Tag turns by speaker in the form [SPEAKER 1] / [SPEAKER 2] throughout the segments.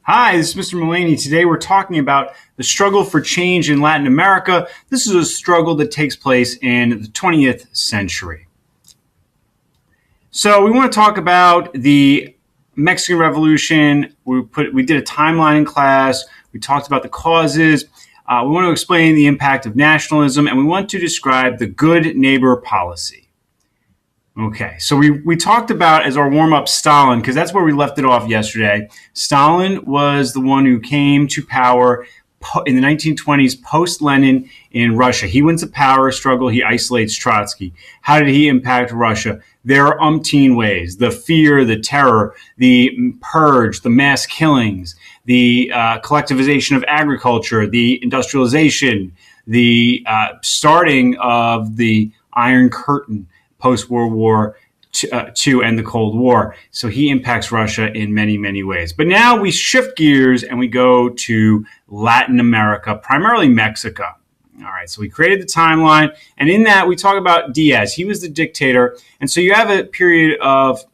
[SPEAKER 1] Hi, this is Mr. Mullaney. Today we're talking about the struggle for change in Latin America. This is a struggle that takes place in the 20th century. So we want to talk about the Mexican Revolution. We did a timeline in class. We talked about the causes. We want to explain the impact of nationalism, and we want to describe the good neighbor policy. Okay, so we talked about, as our warm-up, Stalin, because that's where we left it off yesterday. Stalin was the one who came to power in the 1920s, post-Lenin in Russia. He wins a power struggle. He isolates Trotsky. How did he impact Russia? There are umpteen ways: the fear, the terror, the purge, the mass killings, the collectivization of agriculture, the industrialization, the starting of the Iron Curtain, post-World War II and the Cold War. So he impacts Russia in many, many ways. But now we shift gears and we go to Latin America, primarily Mexico. All right, so we created the timeline, and in that we talk about Diaz. He was the dictator, and so you have a period of,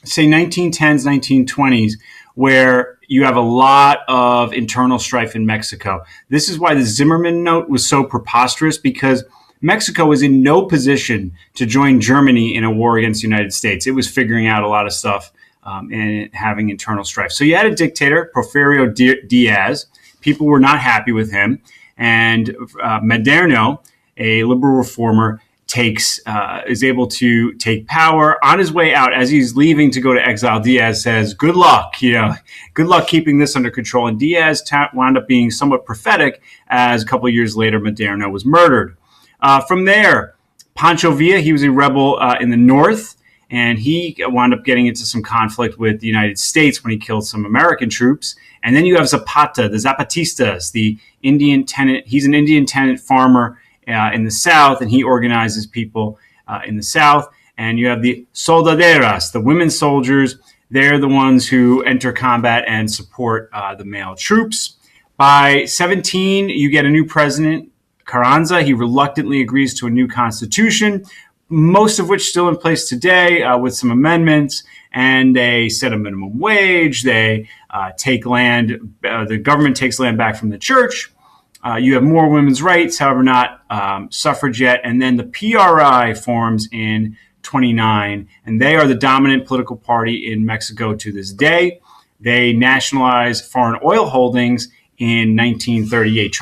[SPEAKER 1] say, 1910s, 1920s, where you have a lot of internal strife in Mexico. This is why the Zimmerman note was so preposterous, because Mexico was in no position to join Germany in a war against the United States. It was figuring out a lot of stuff and having internal strife. So you had a dictator, Porfirio Diaz. People were not happy with him. And Maderno, a liberal reformer, is able to take power. On his way out, as he's leaving to go to exile, Diaz says, "Good luck, good luck keeping this under control." And Diaz wound up being somewhat prophetic, as a couple of years later, Maderno was murdered. From there, Pancho Villa, he was a rebel in the north, and he wound up getting into some conflict with the United States when he killed some American troops. And then you have Zapata, the Zapatistas, the Indian tenant. He's an Indian tenant farmer in the south, and he organizes people in the south. And you have the soldaderas, the women soldiers. They're the ones who enter combat and support the male troops. By 17, you get a new president, Carranza. He reluctantly agrees to a new constitution, most of which still in place today with some amendments. And they set a minimum wage. They take land. The government takes land back from the church. You have more women's rights, however, not suffrage yet. And then the PRI forms in 29, and they are the dominant political party in Mexico to this day. They nationalize foreign oil holdings in 1938,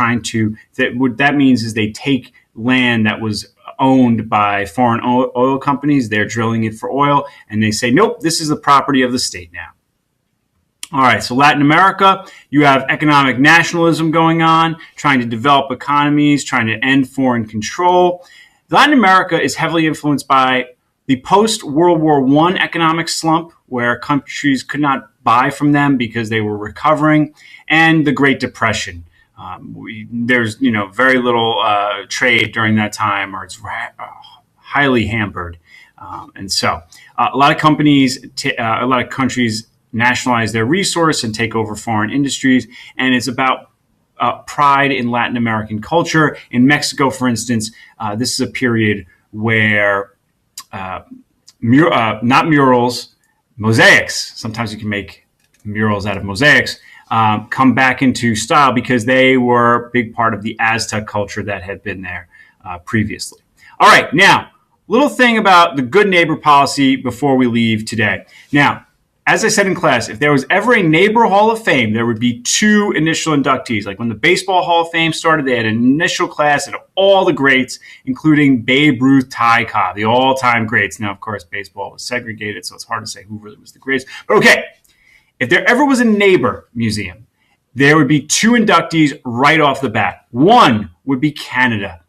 [SPEAKER 1] what that means is they take land that was owned by foreign oil companies. They're drilling it for oil, and they say, nope, this is the property of the state now. All right, so Latin America, you have economic nationalism going on, trying to develop economies, trying to end foreign control. Latin America is heavily influenced by the post-World War I economic slump, where countries could not buy from them because they were recovering, and the Great Depression. There's very little trade during that time, or it's highly hampered, and so a lot of countries nationalize their resource and take over foreign industries, and it's about pride in Latin American culture. In Mexico, for instance, this is a period where not murals, mosaics. Sometimes you can make murals out of mosaics. Come back into style because they were a big part of the Aztec culture that had been there previously. All right, now, little thing about the good neighbor policy before we leave today. Now, as I said in class, if there was ever a neighbor hall of fame, there would be two initial inductees. Like when the baseball hall of fame started, they had an initial class of all the greats, including Babe Ruth, Ty Cobb, the all-time greats. Now, of course, baseball was segregated, so it's hard to say who really was the greatest. But okay, if there ever was a neighbor museum, there would be two inductees right off the bat. One would be Canada.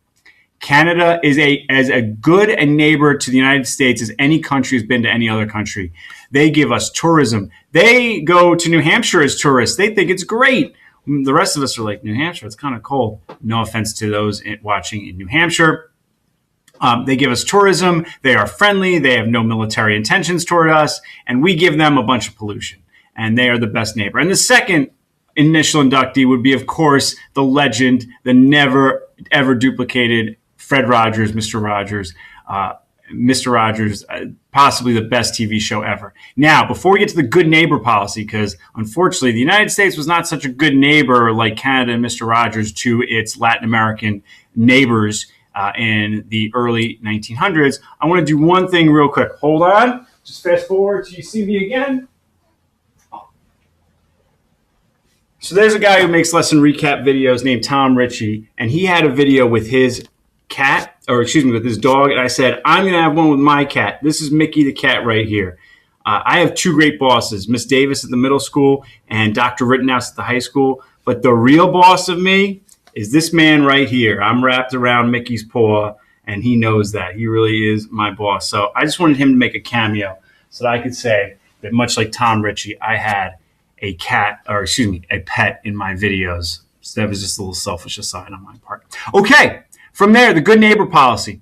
[SPEAKER 1] Canada is as a good a neighbor to the United States as any country has been to any other country. They give us tourism. They go to New Hampshire as tourists. They think it's great. The rest of us are like, New Hampshire, it's kind of cold. No offense to those watching in New Hampshire. They give us tourism. They are friendly. They have no military intentions toward us. And we give them a bunch of pollution. And they are the best neighbor. And the second initial inductee would be, of course, the legend, the never, ever duplicated Fred Rogers, Mr. Rogers, Mr. Rogers, possibly the best TV show ever. Now, before we get to the good neighbor policy, because unfortunately the United States was not such a good neighbor like Canada and Mr. Rogers to its Latin American neighbors in the early 1900s, I want to do one thing real quick. Hold on. Just fast forward till you see me again. So there's a guy who makes lesson recap videos named Tom Ritchie, and he had a video with his cat, or excuse me, with his dog, and I said, I'm going to have one with my cat. This is Micky the cat right here. I have two great bosses, Miss Davis at the middle school and Dr. Rittenhouse at the high school, but the real boss of me is this man right here. I'm wrapped around Micky's paw, and he knows that. He really is my boss. So I just wanted him to make a cameo so that I could say that much like Tom Ritchie, I had a cat, or excuse me, a pet in my videos. So that was just a little selfish aside on my part. Okay. From there, the good neighbor policy.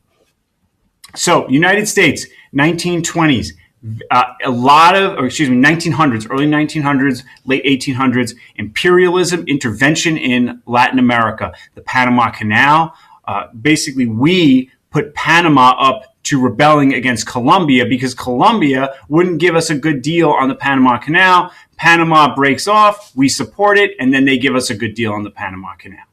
[SPEAKER 1] So, United States, 1920s, 1900s, early 1900s, late 1800s, imperialism, intervention in Latin America, the Panama Canal. Basically, we put Panama up to rebelling against Colombia because Colombia wouldn't give us a good deal on the Panama Canal. Panama breaks off, we support it, and then they give us a good deal on the Panama Canal.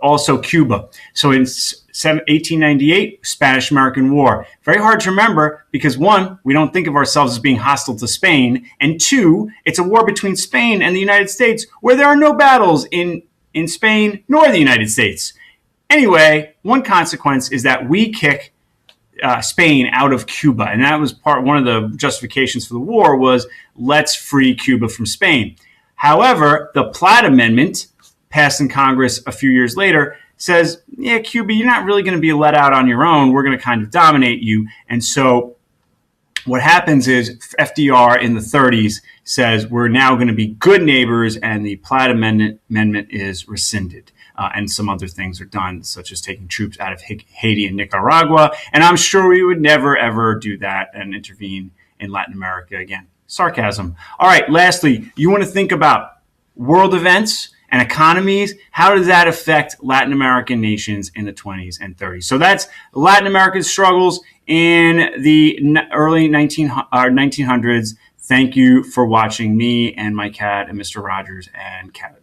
[SPEAKER 1] Also Cuba. So in 1898, Spanish-American War. Very hard to remember because one, we don't think of ourselves as being hostile to Spain, and two, it's a war between Spain and the United States where there are no battles in Spain nor the United States. Anyway, one consequence is that we kick Spain out of Cuba, and that was one of the justifications for the war was let's free Cuba from Spain. However, the Platt Amendment, passed in Congress a few years later, says, yeah, Cuba, you're not really going to be let out on your own. We're going to kind of dominate you. And so what happens is FDR in the 30s says we're now going to be good neighbors, and the Platt Amendment is rescinded. And some other things are done, such as taking troops out of Haiti and Nicaragua. And I'm sure we would never, ever do that and intervene in Latin America again. Sarcasm. All right, lastly, you want to think about world events and economies. How does that affect Latin American nations in the 20s and 30s? So that's Latin American struggles in the early 1900s. Thank you for watching me and my cat and Mr. Rogers and Cat.